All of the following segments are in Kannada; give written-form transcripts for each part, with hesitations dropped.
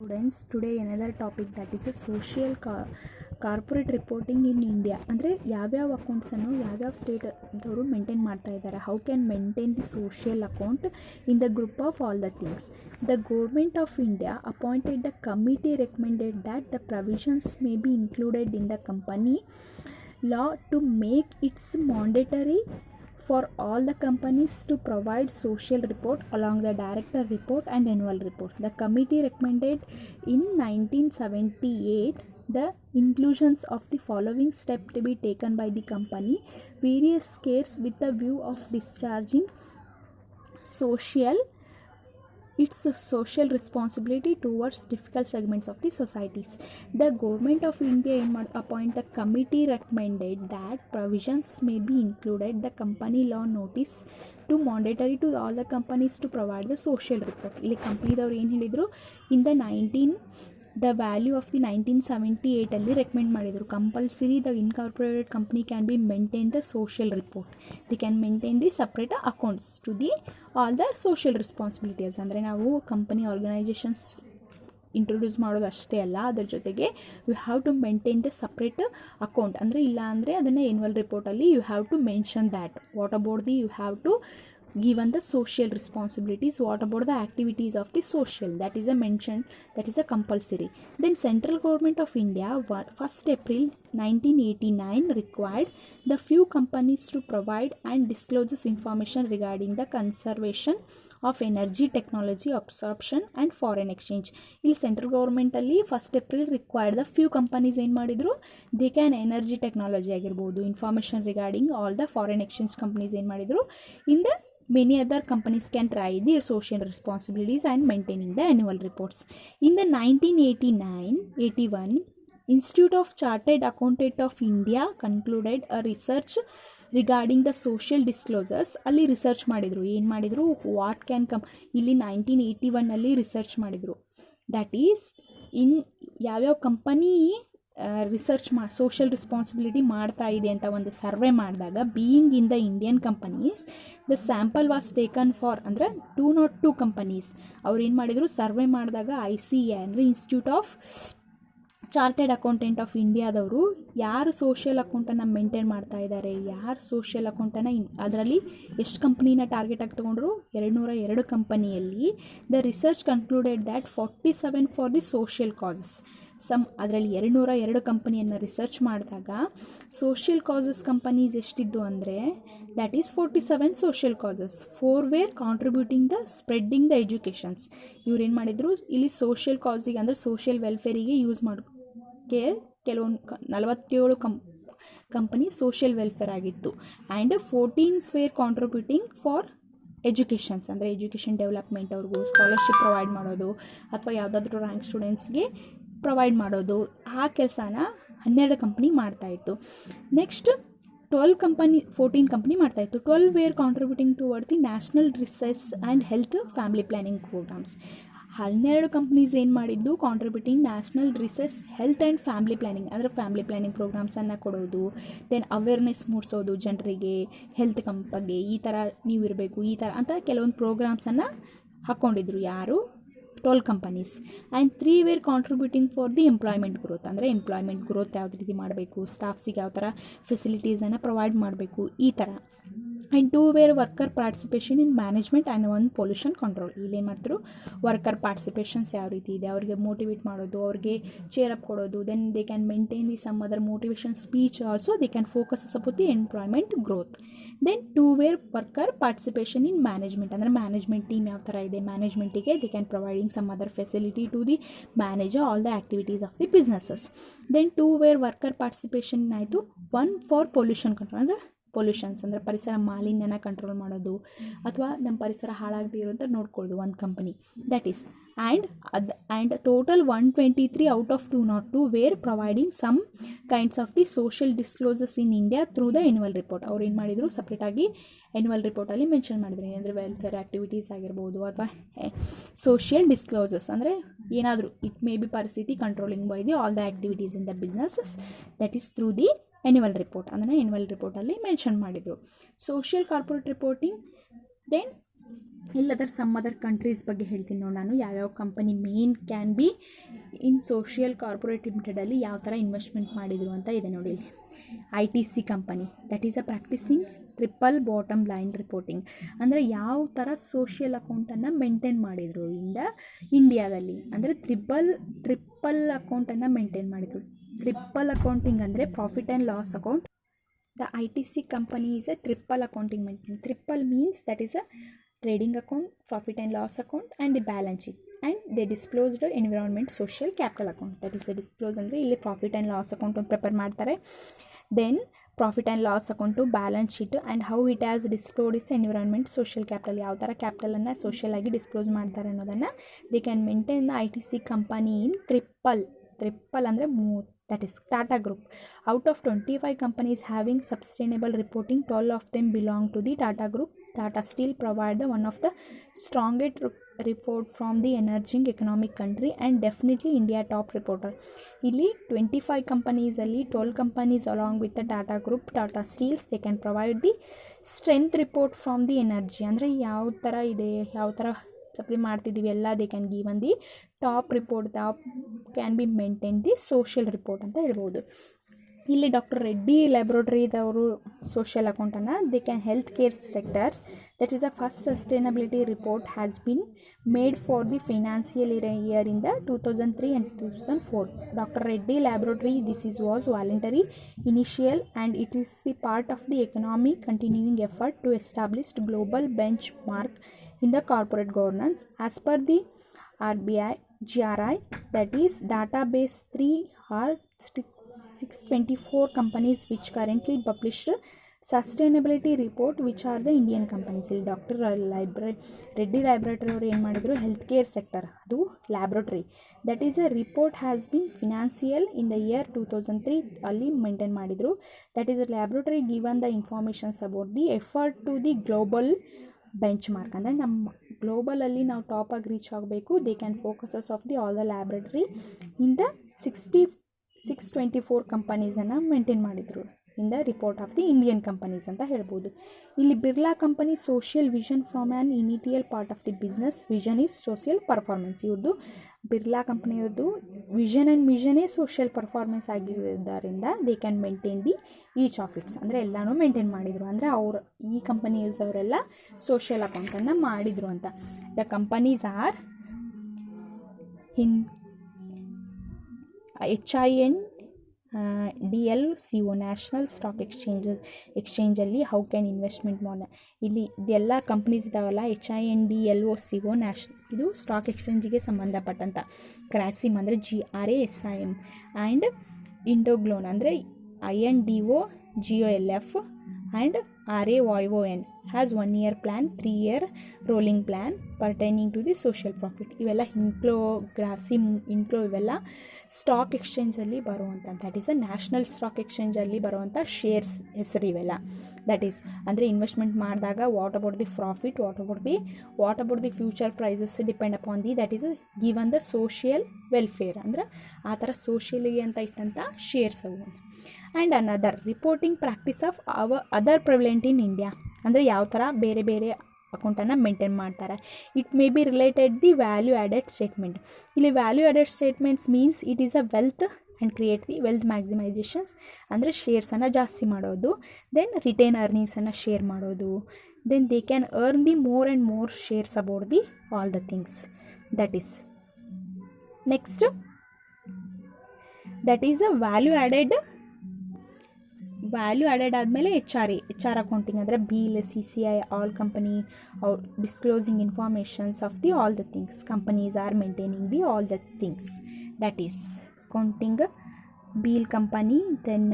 Students, today another topic that is a social corporate reporting in India. ಅಂದರೆ ಯಾವ್ಯಾವ ಅಕೌಂಟ್ಸನ್ನು ಯಾವ್ಯಾವ ಸ್ಟೇಟ್ದವರು ಮೇಂಟೈನ್ ಮಾಡ್ತಾ ಇದ್ದಾರೆ. How can maintain the social account in the group of all the things. The government of India appointed the committee recommended that the provisions may be included in the company law to make its mandatory for all the companies to provide social report along the director report and annual report. The committee recommended in 1978 the inclusions of the following step to be taken by the company various cares with the view of discharging its social responsibility towards difficult segments of the societies. The government of India appoint the committee recommended that provisions may be included the company law notice to mandatory to all the companies to provide the social report. ಇಲ್ಲಿ ಕಂಪ್ನಿದವ್ರು ಏನು ಹೇಳಿದರು, in the value of the 1978 ಅಲ್ಲಿ ರೆಕಮೆಂಡ್ ಮಾಡಿದರು compulsory the incorporated company can be maintain the social report. The can maintain the separate accounts to the all the social responsibilities. ಅಂದರೆ ನಾವು ಕಂಪನಿ ಆರ್ಗನೈಜೇಷನ್ಸ್ ಇಂಟ್ರೊಡ್ಯೂಸ್ ಮಾಡೋದು ಅಷ್ಟೇ ಅಲ್ಲ, ಅದರ ಜೊತೆಗೆ you have to maintain the separate account. ಅಂದರೆ ಇಲ್ಲ ಅಂದರೆ ಅದನ್ನು ಎನ್ಯುವಲ್ ರಿಪೋರ್ಟಲ್ಲಿ you have to mention that what about the you have to given the social responsibilities, what about the activities of the social, that is a mention, that is a compulsory. Then central government of India 1st April 1989 required the few companies to provide and disclose this information regarding the conservation of energy, technology, absorption and foreign exchange. ಇಲ್ಲಿ ಸೆಂಟ್ರಲ್ ಗೌರ್ಮೆಂಟಲ್ಲಿ 1st April required the few companies ಏನು ಮಾಡಿದರು, ದೇ ಕ್ಯಾನ್ ಎನರ್ಜಿ ಟೆಕ್ನಾಲಜಿ ಆಗಿರ್ಬೋದು, information regarding all the foreign exchange companies ಏನು ಮಾಡಿದರು, in the many other companies can try their social responsibilities and maintaining the annual reports. In the 1981 Institute of Chartered Accountants of India concluded a research regarding the social disclosures. ಅಲ್ಲಿ ರಿಸರ್ಚ್ ಮಾಡಿದರು, ಏನು ಮಾಡಿದರು, ವಾಟ್ ಕ್ಯಾನ್ ಇಲ್ಲಿ 1981 ರಿಸರ್ಚ್ ಮಾಡಿದರು. ದ್ಯಾಟ್ ಈಸ್ ಇನ್ ಯಾವ್ಯಾವ ಕಂಪನಿ ರಿಸರ್ಚ್ ಸೋಷಿಯಲ್ ರೆಸ್ಪಾನ್ಸಿಬಿಲಿಟಿ ಮಾಡ್ತಾ ಇದೆ ಅಂತ ಒಂದು ಸರ್ವೆ ಮಾಡಿದಾಗ, being in the Indian companies the sample was taken for ಅಂದರೆ 202 ಕಂಪನೀಸ್. ಅವ್ರು ಏನು ಮಾಡಿದರು, ಸರ್ವೆ ಮಾಡಿದಾಗ ICA ಅಂದರೆ institute of chartered accountant of ಇಂಡಿಯಾದವರು ಯಾರು ಸೋಷಿಯಲ್ ಅಕೌಂಟನ್ನು ಮೇಂಟೈನ್ ಮಾಡ್ತಾ ಇದ್ದಾರೆ, ಯಾರು ಸೋಷಿಯಲ್ ಅಕೌಂಟನ್ನು ಅದರಲ್ಲಿ ಎಷ್ಟು ಕಂಪ್ನಿನ ಟಾರ್ಗೆಟ್ ಆಗಿ ತೊಗೊಂಡ್ರು, 202 ಕಂಪನಿಯಲ್ಲಿ. The research concluded that 47 for the social causes. ಅದರಲ್ಲಿ 202 ಕಂಪನಿಯನ್ನು ರಿಸರ್ಚ್ ಮಾಡಿದಾಗ ಸೋಷಿಯಲ್ ಕಾಸಸ್ ಕಂಪನೀಸ್ ಎಷ್ಟಿದ್ದು ಅಂದರೆ that is 47 social causes. 4 were contributing the spreading the educations. ಇವ್ರು ಏನು ಮಾಡಿದರು, ಇಲ್ಲಿ ಸೋಷಿಯಲ್ ಕಾಸಿಗೆ ಅಂದರೆ ಸೋಷಿಯಲ್ ವೆಲ್ಫೇರಿಗೆ ಯೂಸ್ ಮಾಡೋಕ್ಕೆ ಕೆಲವೊಂದು 47 ಕಂಪನಿ ಸೋಷಿಯಲ್ ವೆಲ್ಫೇರ್ ಆಗಿತ್ತು. And 14 were contributing for educations ಅಂದರೆ ಎಜುಕೇಷನ್ ಡೆವಲಪ್ಮೆಂಟ್, ಅವ್ರಿಗೂ ಸ್ಕಾಲರ್ಶಿಪ್ ಪ್ರೊವೈಡ್ ಮಾಡೋದು ಅಥವಾ ಯಾವುದಾದ್ರೂ ರ್ಯಾಂಕ್ ಸ್ಟೂಡೆಂಟ್ಸ್ಗೆ ಪ್ರೊವೈಡ್ ಮಾಡೋದು, ಆ ಕೆಲಸನ 12 ಕಂಪ್ನಿ ಮಾಡ್ತಾಯಿತ್ತು. ನೆಕ್ಸ್ಟ್ 14 ಕಂಪ್ನಿ ಮಾಡ್ತಾಯಿತ್ತು. 12 were contributing toward the national research and health family planning programmes. 12 companies ಏನು ಮಾಡಿದ್ದು, contributing national research health and family planning ಅಂದರೆ ಫ್ಯಾಮಿಲಿ ಪ್ಲ್ಯಾನಿಂಗ್ ಪ್ರೋಗ್ರಾಮ್ಸನ್ನು ಕೊಡೋದು, ದೆನ್ ಅವೇರ್ನೆಸ್ ಮೂಡಿಸೋದು ಜನರಿಗೆ ಹೆಲ್ತ್ ಬಗ್ಗೆ, ಈ ಥರ ನೀವು ಇರಬೇಕು ಈ ಥರ ಅಂತ ಕೆಲವೊಂದು ಪ್ರೋಗ್ರಾಮ್ಸನ್ನು ಹಾಕ್ಕೊಂಡಿದ್ರು ಯಾರು, 12 companies. And 3 were contributing for the employment growth ಅಂದರೆ ಎಂಪ್ಲಾಯ್ಮೆಂಟ್ ಗ್ರೋತ್ ಯಾವ ರೀತಿ ಮಾಡಬೇಕು, ಸ್ಟಾಫ್ಸಿಗೆ ಯಾವ ಥರ ಫೆಸಿಲಿಟೀಸನ್ನು ಪ್ರೊವೈಡ್ ಮಾಡಬೇಕು, ಈ ಥರ. And 2 were worker participation in management and 1 pollution control. ಇಲ್ಲೇನು ಮಾಡ್ತಾರೆ, ವರ್ಕರ್ ಪಾರ್ಟಿಸಿಪೇಷನ್ಸ್ ಯಾವ ರೀತಿ ಇದೆ ಅವ್ರಿಗೆ ಮೋಟಿವೇಟ್ ಮಾಡೋದು, ಅವ್ರಿಗೆ ಚೇರ್ ಅಪ್ ಕೊಡೋದು, then they can maintain the some other motivation speech also they can focus about the employment growth. Then 2 were worker participation in management ಅಂದರೆ ಮ್ಯಾನೇಜ್ಮೆಂಟ್ ಟೀಮ್ ಯಾವ ಥರ ಇದೆ, ಮ್ಯಾನೇಜ್ಮೆಂಟಿಗೆ they can providing some other facility to the manager all the activities of the businesses. Then 2 were worker participation ಆಯಿತು. 1 ಫಾರ್ ಪೊಲ್ಯೂಷನ್ ಕಂಟ್ರೋಲ್ ಅಂದರೆ ಪೊಲ್ಯೂಷನ್ಸ್ ಅಂದರೆ ಪರಿಸರ ಮಾಲಿನ್ಯನ ಕಂಟ್ರೋಲ್ ಮಾಡೋದು ಅಥವಾ ನಮ್ಮ ಪರಿಸರ ಹಾಳಾಗದೇ ಇರೋಂಥ ನೋಡ್ಕೊಳ್ಳೋದು ಒಂದು company, that is. And total 123 out of 202 were providing some kinds of the social disclosures in India through the annual report. ಅವ್ರು ಏನು ಮಾಡಿದರು, ಸಪ್ರೇಟಾಗಿ ಎನ್ಯುವಲ್ ರಿಪೋರ್ಟಲ್ಲಿ ಮೆನ್ಷನ್ ಮಾಡಿದ್ರು, ಏನಂದರೆ ವೆಲ್ಫೇರ್ ಆ್ಯಕ್ಟಿವಿಟೀಸ್ ಆಗಿರ್ಬೋದು ಅಥವಾ ಸೋಷಿಯಲ್ ಡಿಸ್ಕ್ಲೋಸರ್ಸ್ ಅಂದರೆ ಏನಾದರೂ ಇಟ್ ಮೇ ಬಿ ಪರಿಸ್ಥಿತಿ controlling by the all the activities in the businesses, that is through the annual report. ಅಂದರೆ ಎನ್ಯುವಲ್ ರಿಪೋರ್ಟಲ್ಲಿ ಮೆನ್ಷನ್ ಮಾಡಿದರು. Social corporate reporting. ದೆನ್ ಇಲ್ಲದರ್ ಸಮ್ ಅದರ್ ಕಂಟ್ರೀಸ್ ಬಗ್ಗೆ ಹೇಳ್ತೀನಿ ನೋಡಿ ನಾನು ಯಾವ್ಯಾವ company main can be in social corporate ಲಿಮಿಟೆಡಲ್ಲಿ ಯಾವ ಥರ ಇನ್ವೆಸ್ಟ್ಮೆಂಟ್ ಮಾಡಿದರು ಅಂತ ಇದೆ ನೋಡಿ ಇಲ್ಲಿ. ITC company that is a practising triple bottom line reporting, ಅಂದರೆ ಯಾವ ಥರ ಸೋಷಿಯಲ್ ಅಕೌಂಟನ್ನು ಮೇಂಟೈನ್ ಮಾಡಿದರು ಇಂಡಿಯಾದಲ್ಲಿ, ಅಂದರೆ ಟ್ರಿಪ್ಪಲ್ ಅಕೌಂಟನ್ನು ಮೇಂಟೈನ್ ಮಾಡಿದರು. ಟ್ರಿಪ್ಪಲ್ ಅಕೌಂಟಿಂಗ್ ಅಂದರೆ profit and loss account. The ITC company is a triple accounting maintain. Triple means that is a trading account, profit and loss account and the balance sheet. And they disclosed the environment social capital account. That is a disclose ಅಂದರೆ ಇಲ್ಲಿ profit and loss account prepare ಮಾಡ್ತಾರೆ. Then profit and loss account, balance sheet and how it has disclosed is environment social capital, ಯಾವ ಥರ ಕ್ಯಾಪಿಟಲನ್ನು ಸೋಷಿಯಲ್ ಆಗಿ ಡಿಸ್ಕ್ಲೋಸ್ ಮಾಡ್ತಾರೆ ಅನ್ನೋದನ್ನು they can maintain the ITC company in triple ಅಂದರೆ 3, that is Tata Group. Out of 25 companies having sustainable reporting, 12 of them belong to the Tata Group. Tata Steel provide the one of the strongest report from the emerging economic country and definitely India top reporter. ಇಲ್ಲಿ 25 ಕಂಪನೀಸಲ್ಲಿ 12 companies along with the Tata group, Tata steels, they can provide the strength report from the energy, ಅಂದರೆ ಯಾವ ಥರ ಇದೆ, ಯಾವ ಥರ ಸಪ್ಲೈ ಮಾಡ್ತಿದ್ದೀವಿ ಎಲ್ಲ they can give an the top report, top can be maintain the social report ಅಂತ ಹೇಳ್ಬೋದು. ಇಲ್ಲಿ ಡಾಕ್ಟರ್ ರೆಡ್ಡಿ ಲ್ಯಾಬ್ರೋಟರಿದವರು ಸೋಷಿಯಲ್ ಅಕೌಂಟನ್ನು they can health care sectors, that is the first sustainability report has bin made for the financial year in the 2003 and 2004. Dr. Reddy Laboratory, this is was voluntary initial and it is the part of the economic continuing effort to establish global benchmark in the corporate governance as per the RBI GRI, that is database 3 or 624 companies which currently published sustainability report which are the Indian companies. ಇಲ್ಲಿ ಡಾಕ್ಟರ್ ರೆಡ್ಡಿ ಲ್ಯಾಬ್ರೇಟರಿ ಅವರು ಏನು ಮಾಡಿದರು, ಹೆಲ್ತ್ ಕೇರ್ ಸೆಕ್ಟರ್ ಅದು laboratory, that is a report has been financial in the year 2003 ಅಲ್ಲಿ ಮೇಂಟೈನ್ ಮಾಡಿದರು. That is a laboratory given the informations about the effort to the global benchmark, ಅಂದರೆ ನಮ್ಮ ಗ್ಲೋಬಲಲ್ಲಿ ನಾವು ಟಾಪಾಗಿ ರೀಚ್ ಆಗಬೇಕು. They can focuses of the all the laboratory in the 624 ಕಂಪನೀಸನ್ನು ಮೇಂಟೈನ್ ಮಾಡಿದರು in the report of the Indian companies ಅಂತ ಹೇಳ್ಬೋದು. ಇಲ್ಲಿ Birla company social vision from an initial part of the business, vision is social performance. ಇವ್ರದ್ದು ಬಿರ್ಲಾ ಕಂಪನಿಯವ್ರದ್ದು ವಿಷನ್ ಆ್ಯಂಡ್ ಮಿಷನೇ ಸೋಷಿಯಲ್ ಪರ್ಫಾರ್ಮೆನ್ಸ್ ಆಗಿರೋದರಿಂದ they can maintain the each of its, ಅಂದರೆ ಎಲ್ಲನೂ ಮೇಂಟೈನ್ ಮಾಡಿದರು, ಅಂದರೆ ಅವರು ಈ ಕಂಪನೀಸ್ ಅವರೆಲ್ಲ ಸೋಷಿಯಲ್ ಅಕೌಂಟನ್ನು ಮಾಡಿದರು ಅಂತ. The companies are in HINDLCO national stock ಎಕ್ಸ್ಚೇಂಜಲ್ಲಿ ಹೌ ಕ್ಯಾನ್ ಇನ್ವೆಸ್ಟ್ಮೆಂಟ್ ಇಲ್ಲಿ ಇದೆಲ್ಲ ಕಂಪ್ನೀಸ್ ಇದಾವಲ್ಲ, HINDLCO ಇದು ಸ್ಟಾಕ್ ಎಕ್ಸ್ಚೇಂಜಿಗೆ ಸಂಬಂಧಪಟ್ಟಂಥ. ಕ್ರಾಸಿಮ್ ಅಂದರೆ GRASIM ಆ್ಯಂಡ್ ಇಂಡೋಗ್ಲೋನ್ ಅಂದರೆ INDOGOLF and RAYON has 1 year plan, 3 year rolling plan pertaining to the social profit. ಇವೆಲ್ಲ ಗ್ರಾಸಿಮ್ ಇವೆಲ್ಲ ಸ್ಟಾಕ್ ಎಕ್ಸ್ಚೇಂಜಲ್ಲಿ ಬರುವಂಥ, that is a national stock ಎಕ್ಸ್ಚೇಂಜಲ್ಲಿ ಬರುವಂಥ ಶೇರ್ಸ್ ಹೆಸರು ಇವೆಲ್ಲ. ದಟ್ ಈಸ್ ಅಂದರೆ ಇನ್ವೆಸ್ಟ್ಮೆಂಟ್ ಮಾಡಿದಾಗ what about the profit, what about the future prices depend upon the, that is given the social welfare, ಅಂದರೆ ಆ ಥರ ಸೋಷಿಯಲಿಗೆ ಅಂತ ಇಟ್ಟಂಥ ಶೇರ್ಸ್ ಅವು. And another reporting practice of other prevalent in India, ಅಂದರೆ ಯಾವ ಥರ ಬೇರೆ ಬೇರೆ ಅಕೌಂಟನ್ನು ಮೇಂಟೈನ್ ಮಾಡ್ತಾರೆ. It may be related the value added statement. ಇಲ್ಲಿ value added statements means it is a wealth and create the wealth maximisations, ಅಂದರೆ ಶೇರ್ಸನ್ನು ಜಾಸ್ತಿ ಮಾಡೋದು. ದೆನ್ ರಿಟೇನ್ ಅರ್ನಿಂಗ್ಸನ್ನು ಶೇರ್ ಮಾಡೋದು. Then they can earn the more and more shares about the all the things. That is next, that is a value added ಆದಮೇಲೆ ಎಚ್ ಆರ್ ಅಕೌಂಟಿಂಗ್ ಅಂದರೆ BIL, CCI, all company disclosing informations of the all the things. Companies are maintaining the all the things, that is accounting BIL company, then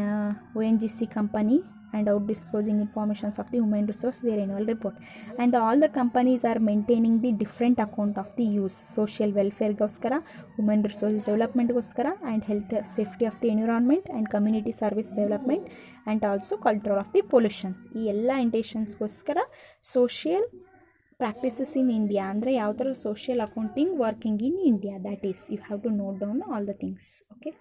ONGC company and out disclosing informations of the human resource, their annual report. And all the companies are maintaining the different account of the use, social welfare goskara, human resource development goskara, and health safety of the environment and community service development, and also control of the pollutions. ಈ ಎಲ್ಲ ಇಂಟೆನ್ಷನ್ಸ್ ಗೋಸ್ಕರ ಸೋಷಿಯಲ್ ಪ್ರಾಕ್ಟೀಸಸ್ ಇನ್ ಇಂಡಿಯಾ, ಅಂದರೆ ಯಾವ ಥರ social accounting working in India, that is you have to note down all the things. Okay.